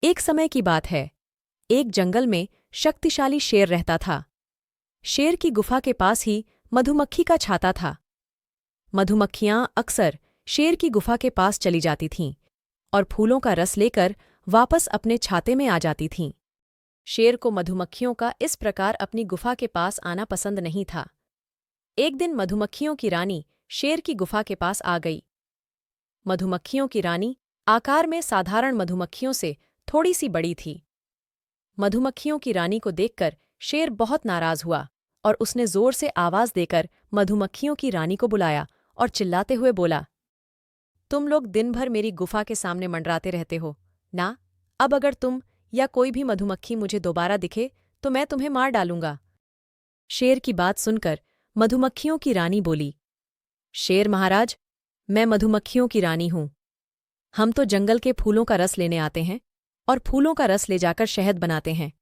एक समय की बात है। एक जंगल में शक्तिशाली शेर रहता था। शेर की गुफा के पास ही मधुमक्खी का छाता था। मधुमक्खियां अक्सर शेर की गुफा के पास चली जाती थीं और फूलों का रस लेकर वापस अपने छाते में आ जाती थीं। शेर को मधुमक्खियों का इस प्रकार अपनी गुफा के पास आना पसंद नहीं था। एक दिन मधुमक्खियों की रानी शेर की गुफा के पास आ गई। मधुमक्खियों की रानी आकार में साधारण मधुमक्खियों से थोड़ी सी बड़ी थी। मधुमक्खियों की रानी को देखकर शेर बहुत नाराज हुआ और उसने जोर से आवाज देकर मधुमक्खियों की रानी को बुलाया और चिल्लाते हुए बोला, तुम लोग दिन भर मेरी गुफा के सामने मंडराते रहते हो ना। अब अगर तुम या कोई भी मधुमक्खी मुझे दोबारा दिखे तो मैं तुम्हें मार डालूंगा। शेर की बात सुनकर मधुमक्खियों की रानी बोली, शेर महाराज, मैं मधुमक्खियों की रानी हूं। हम तो जंगल के फूलों का रस लेने आते हैं और फूलों का रस ले जाकर शहद बनाते हैं।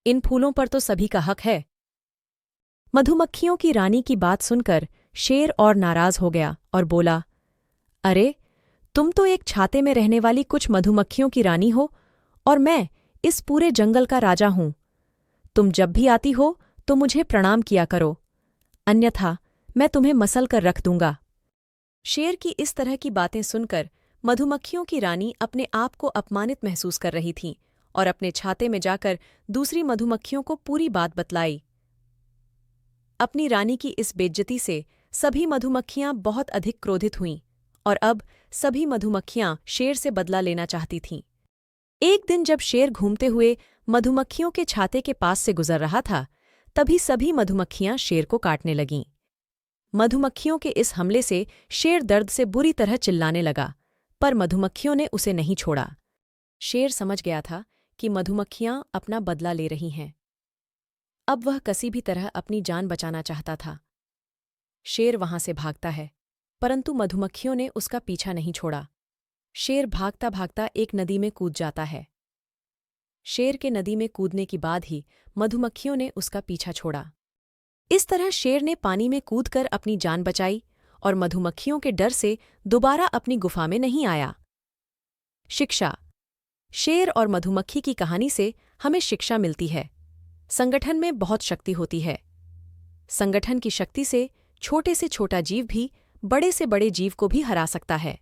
इन फूलों पर तो सभी का हक है। मधुमक्खियों की रानी की बात सुनकर शेर और नाराज हो गया और बोला, अरे, तुम तो एक छाते में रहने वाली कुछ मधुमक्खियों की रानी हो और मैं इस पूरे जंगल का राजा हूं। तुम जब भी आती हो तो मुझे प्रणाम किया करो, अन्यथा मैं तुम्हें मसल कर रख दूंगा। शेर की इस तरह की बातें सुनकर मधुमक्खियों की रानी अपने आप को अपमानित महसूस कर रही थी और अपने छाते में जाकर दूसरी मधुमक्खियों को पूरी बात बतलाई। अपनी रानी की इस बेइज्जती से सभी मधुमक्खियां बहुत अधिक क्रोधित हुईं और अब सभी मधुमक्खियां शेर से बदला लेना चाहती थीं। एक दिन जब शेर घूमते हुए मधुमक्खियों के छाते के पास से गुजर रहा था, तभी सभी मधुमक्खियां शेर को काटने लगीं। मधुमक्खियों के इस हमले से शेर दर्द से बुरी तरह चिल्लाने लगा, पर मधुमक्खियों ने उसे नहीं छोड़ा। शेर समझ गया था कि मधुमक्खियां अपना बदला ले रही हैं। अब वह किसी भी तरह अपनी जान बचाना चाहता था। शेर वहां से भागता है, परंतु मधुमक्खियों ने उसका पीछा नहीं छोड़ा। शेर भागता भागता एक नदी में कूद जाता है। शेर के नदी में कूदने के बाद ही मधुमक्खियों ने उसका पीछा छोड़ा। इस तरह शेर ने पानी में कूदकर अपनी जान बचाई और मधुमक्खियों के डर से दोबारा अपनी गुफा में नहीं आया। शिक्षा। शेर और मधुमक्खी की कहानी से हमें शिक्षा मिलती है। संगठन में बहुत शक्ति होती है। संगठन की शक्ति से छोटे से छोटा जीव भी बड़े से बड़े जीव को भी हरा सकता है।